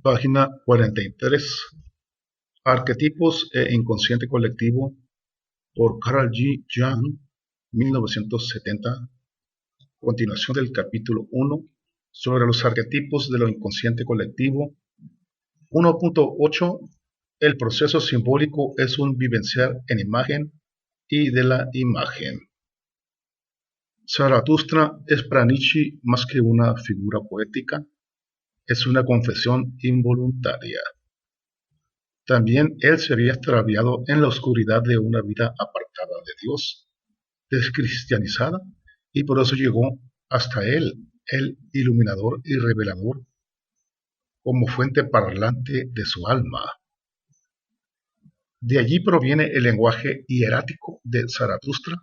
Página 43. Arquetipos e inconsciente colectivo por Carl G. Jung, 1970. Continuación del capítulo 1 sobre los arquetipos de lo inconsciente colectivo. 1.8. El proceso simbólico es un vivenciar en imagen y de la imagen. Zaratustra es para Nietzsche más que una figura poética, es una confesión involuntaria. También él se había extraviado en la oscuridad de una vida apartada de Dios, descristianizada, y por eso llegó hasta él, el iluminador y revelador, como fuente parlante de su alma. De allí proviene el lenguaje hierático de Zaratustra,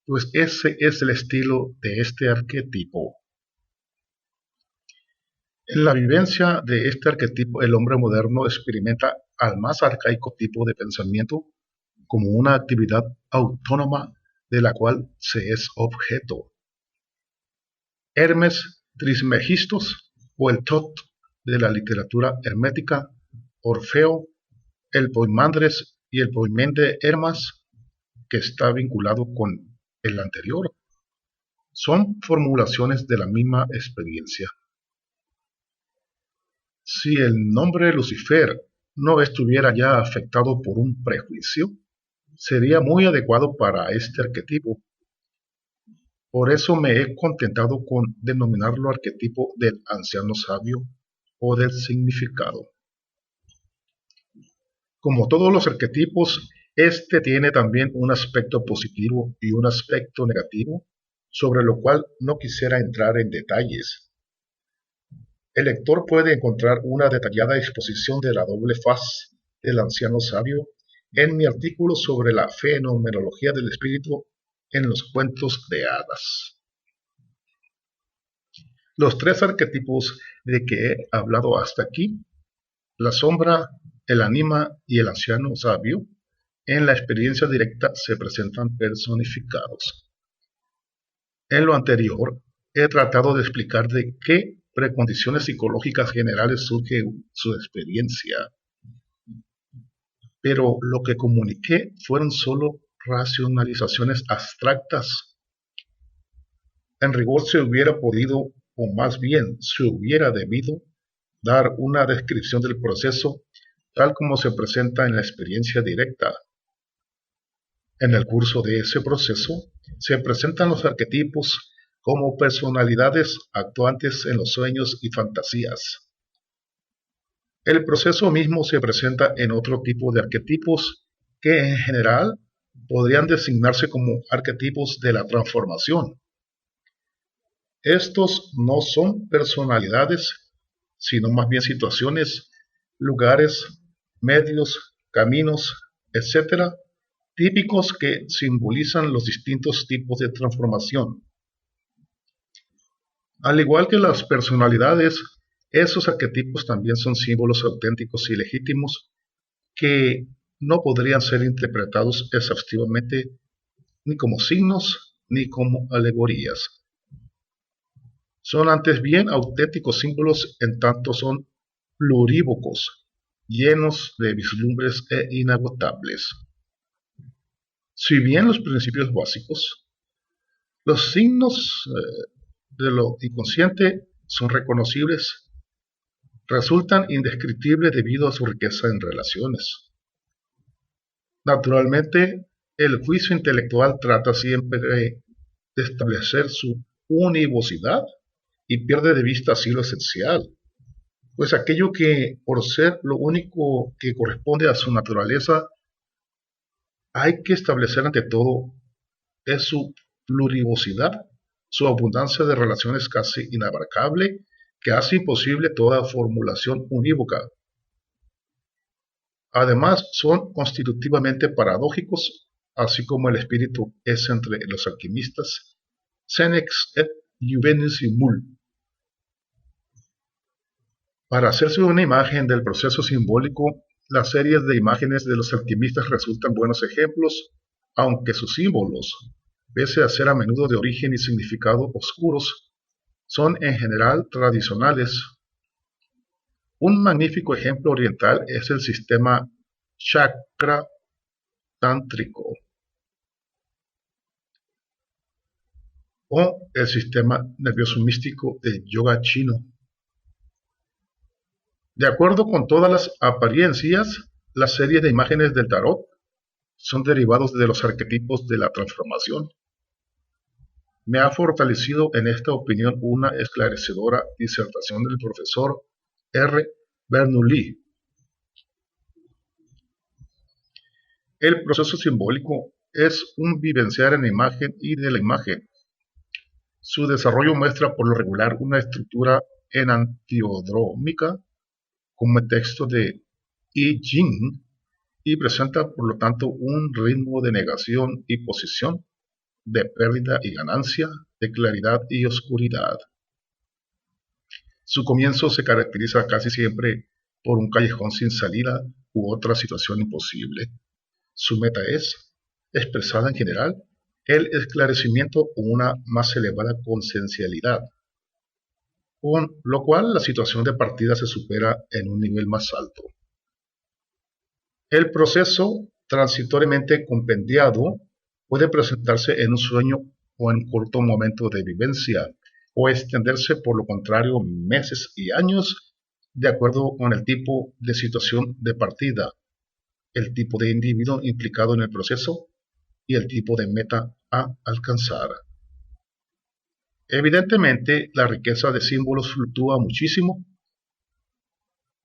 pues ese es el estilo de este arquetipo. En la vivencia de este arquetipo, el hombre moderno experimenta al más arcaico tipo de pensamiento como una actividad autónoma de la cual se es objeto. Hermes Trismegistos, o el Tot de la literatura hermética, Orfeo, el Poimandres y el Poimende Hermas, que está vinculado con el anterior, son formulaciones de la misma experiencia. Si el nombre Lucifer no estuviera ya afectado por un prejuicio, sería muy adecuado para este arquetipo. Por eso me he contentado con denominarlo arquetipo del anciano sabio o del significado. Como todos los arquetipos, este tiene también un aspecto positivo y un aspecto negativo, sobre lo cual no quisiera entrar en detalles. El lector puede encontrar una detallada exposición de la doble faz del anciano sabio en mi artículo sobre la fenomenología del espíritu en los cuentos de hadas. Los tres arquetipos de que he hablado hasta aquí, la sombra, el anima y el anciano sabio, en la experiencia directa se presentan personificados. En lo anterior, he tratado de explicar de qué precondiciones psicológicas generales surge su experiencia, pero lo que comuniqué fueron solo racionalizaciones abstractas. En rigor se hubiera podido, o más bien se hubiera debido, dar una descripción del proceso tal como se presenta en la experiencia directa. En el curso de ese proceso se presentan los arquetipos como personalidades actuantes en los sueños y fantasías. El proceso mismo se presenta en otro tipo de arquetipos que en general podrían designarse como arquetipos de la transformación. Estos no son personalidades, sino más bien situaciones, lugares, medios, caminos, etc., típicos que simbolizan los distintos tipos de transformación. Al igual que las personalidades, esos arquetipos también son símbolos auténticos y legítimos que no podrían ser interpretados exhaustivamente ni como signos ni como alegorías. Son antes bien auténticos símbolos en tanto son plurívocos, llenos de vislumbres e inagotables. Si bien los principios básicos, los signos de lo inconsciente son reconocibles, resultan indescriptibles debido a su riqueza en relaciones. Naturalmente, el juicio intelectual trata siempre de establecer su univocidad y pierde de vista así lo esencial, pues aquello que, por ser lo único que corresponde a su naturaleza, hay que establecer ante todo es su plurivocidad, su abundancia de relaciones casi inabarcable, que hace imposible toda formulación unívoca. Además, son constitutivamente paradójicos, así como el espíritu es entre los alquimistas, Senex et juvenissimul. Para hacerse una imagen del proceso simbólico, las series de imágenes de los alquimistas resultan buenos ejemplos, aunque sus símbolos, pese a ser a menudo de origen y significado oscuros, son en general tradicionales. Un magnífico ejemplo oriental es el sistema chakra tántrico o el sistema nervioso místico del yoga chino. De acuerdo con todas las apariencias, las series de imágenes del tarot son derivados de los arquetipos de la transformación. Me ha fortalecido en esta opinión una esclarecedora disertación del profesor R. Bernoulli. El proceso simbólico es un vivenciar en la imagen y de la imagen. Su desarrollo muestra por lo regular una estructura enantiodrómica como el texto de I Ching y presenta por lo tanto un ritmo de negación y posición, de pérdida y ganancia, de claridad y oscuridad. Su comienzo se caracteriza casi siempre por un callejón sin salida u otra situación imposible. Su meta es, expresada en general, el esclarecimiento o una más elevada conciencialidad, con lo cual la situación de partida se supera en un nivel más alto. El proceso transitoriamente compendiado puede presentarse en un sueño o en un corto momento de vivencia, o extenderse por lo contrario meses y años, de acuerdo con el tipo de situación de partida, el tipo de individuo implicado en el proceso y el tipo de meta a alcanzar. Evidentemente, la riqueza de símbolos fluctúa muchísimo,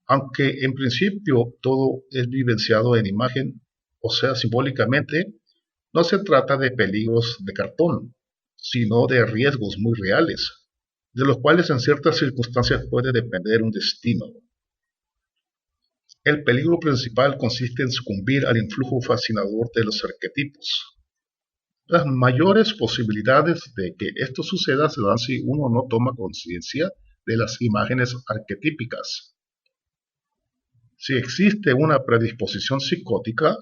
aunque en principio todo es vivenciado en imagen, o sea, simbólicamente. No se trata de peligros de cartón, sino de riesgos muy reales, de los cuales en ciertas circunstancias puede depender un destino. El peligro principal consiste en sucumbir al influjo fascinador de los arquetipos. Las mayores posibilidades de que esto suceda se dan si uno no toma conciencia de las imágenes arquetípicas. Si existe una predisposición psicótica,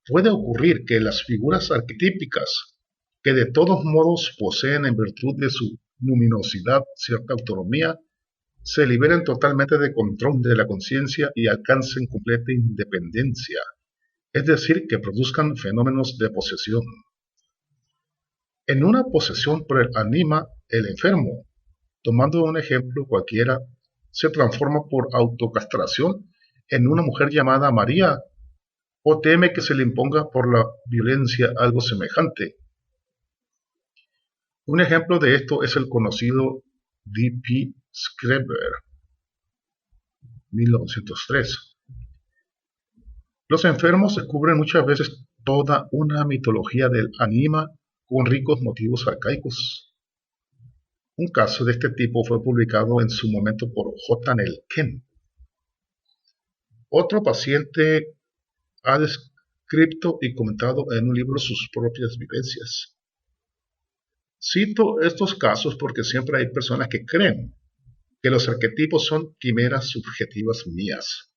puede ocurrir que las figuras arquetípicas, que de todos modos poseen en virtud de su luminosidad cierta autonomía, se liberen totalmente de control de la conciencia y alcancen completa independencia, es decir, que produzcan fenómenos de posesión. En una posesión por el anima, el enfermo, tomando un ejemplo cualquiera, se transforma por autocastración en una mujer llamada María, o teme que se le imponga por la violencia algo semejante. Un ejemplo de esto es el conocido D. P. Schreiber, 1903. Los enfermos descubren muchas veces toda una mitología del anima con ricos motivos arcaicos. Un caso de este tipo fue publicado en su momento por J. Nel Ken. Otro paciente ha descrito y comentado en un libro sus propias vivencias. Cito estos casos porque siempre hay personas que creen que los arquetipos son quimeras subjetivas mías.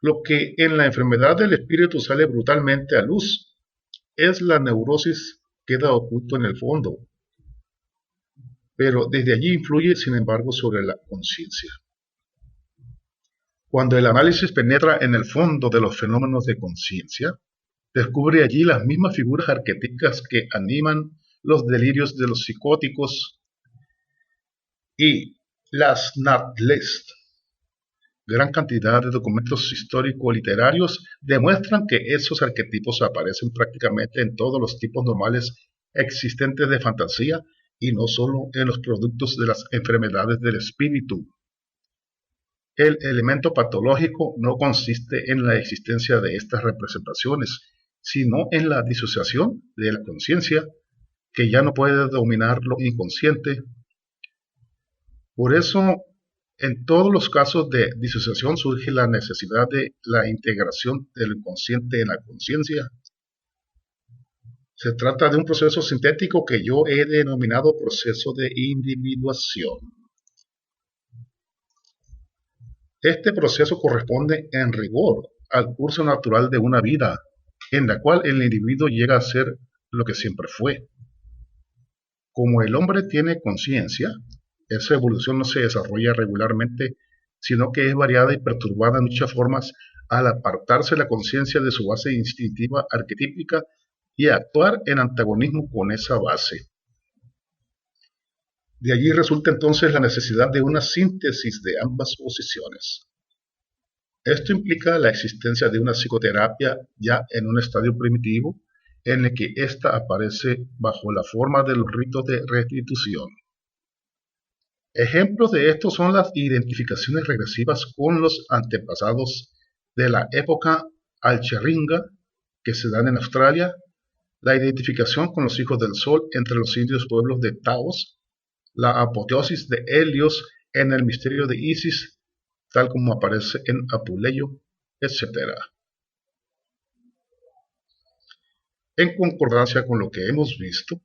Lo que en la enfermedad del espíritu sale brutalmente a luz es la neurosis que queda oculto en el fondo, pero desde allí influye, sin embargo, sobre la conciencia. Cuando el análisis penetra en el fondo de los fenómenos de conciencia, descubre allí las mismas figuras arquetípicas que animan los delirios de los psicóticos y las Natlist. Gran cantidad de documentos histórico-literarios demuestran que esos arquetipos aparecen prácticamente en todos los tipos normales existentes de fantasía y no solo en los productos de las enfermedades del espíritu. El elemento patológico no consiste en la existencia de estas representaciones, sino en la disociación de la conciencia, que ya no puede dominar lo inconsciente. Por eso, en todos los casos de disociación surge la necesidad de la integración del inconsciente en la conciencia. Se trata de un proceso sintético que yo he denominado proceso de individuación. Este proceso corresponde en rigor al curso natural de una vida, en la cual el individuo llega a ser lo que siempre fue. Como el hombre tiene conciencia, esa evolución no se desarrolla regularmente, sino que es variada y perturbada en muchas formas al apartarse la conciencia de su base instintiva arquetípica y actuar en antagonismo con esa base. De allí resulta entonces la necesidad de una síntesis de ambas posiciones. Esto implica la existencia de una psicoterapia ya en un estadio primitivo, en el que ésta aparece bajo la forma de los ritos de restitución. Ejemplos de esto son las identificaciones regresivas con los antepasados de la época Alcheringa, que se dan en Australia, la identificación con los hijos del sol entre los indios pueblos de Taos, la apoteosis de Helios en el misterio de Isis, tal como aparece en Apuleyo, etc. En concordancia con lo que hemos visto,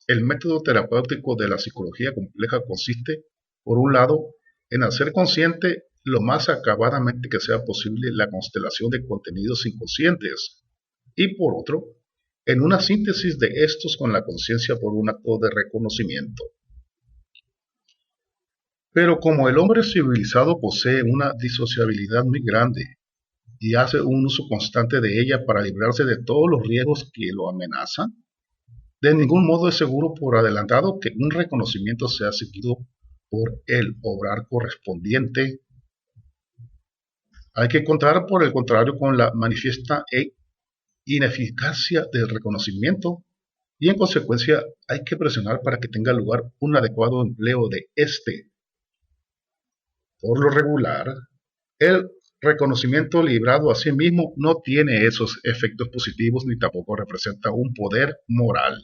el método terapéutico de la psicología compleja consiste, por un lado, en hacer consciente lo más acabadamente que sea posible la constelación de contenidos inconscientes, y por otro, en una síntesis de estos con la conciencia por un acto de reconocimiento. Pero como el hombre civilizado posee una disociabilidad muy grande y hace un uso constante de ella para librarse de todos los riesgos que lo amenazan, de ningún modo es seguro por adelantado que un reconocimiento sea seguido por el obrar correspondiente. Hay que contar, por el contrario, con la manifiesta ineficacia del reconocimiento y en consecuencia hay que presionar para que tenga lugar un adecuado empleo de este. Por lo regular, el reconocimiento librado a sí mismo no tiene esos efectos positivos ni tampoco representa un poder moral.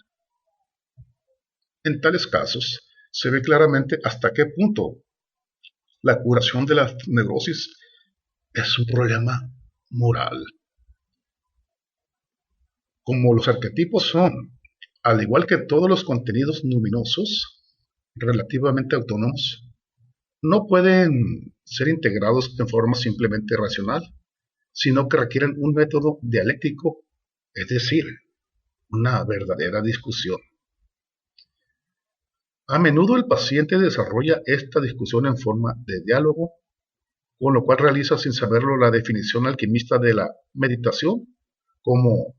En tales casos, se ve claramente hasta qué punto la curación de la neurosis es un problema moral. Como los arquetipos son, al igual que todos los contenidos luminosos, relativamente autónomos, no pueden ser integrados en forma simplemente racional, sino que requieren un método dialéctico, es decir, una verdadera discusión. A menudo el paciente desarrolla esta discusión en forma de diálogo, con lo cual realiza sin saberlo la definición alquimista de la meditación como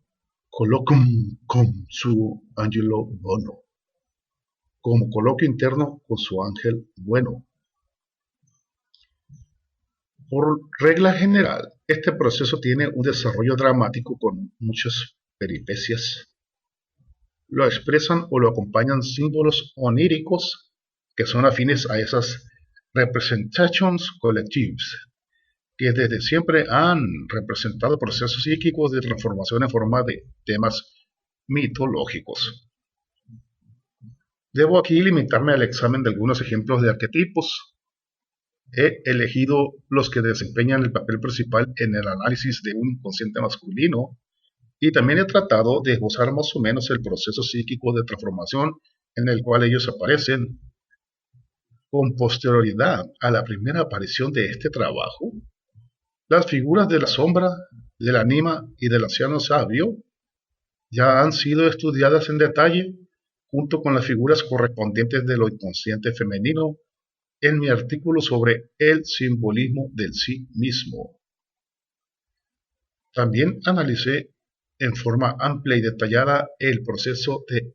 colloquium con su angelo bono, como coloquio interno con su ángel bueno. Por regla general, este proceso tiene un desarrollo dramático con muchas peripecias. Lo expresan o lo acompañan símbolos oníricos que son afines a esas representations collectives, que desde siempre han representado procesos psíquicos de transformación en forma de temas mitológicos. Debo aquí limitarme al examen de algunos ejemplos de arquetipos. He elegido los que desempeñan el papel principal en el análisis de un inconsciente masculino y también he tratado de esbozar más o menos el proceso psíquico de transformación en el cual ellos aparecen. Con posterioridad a la primera aparición de este trabajo, las figuras de la sombra, del anima y del anciano sabio ya han sido estudiadas en detalle junto con las figuras correspondientes de lo inconsciente femenino en mi artículo sobre el simbolismo del sí mismo. También analicé en forma amplia y detallada el proceso de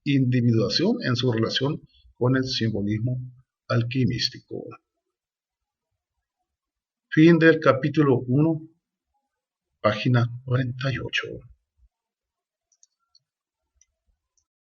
individuación en su relación con el simbolismo alquimístico. Fin del capítulo 1, página 48.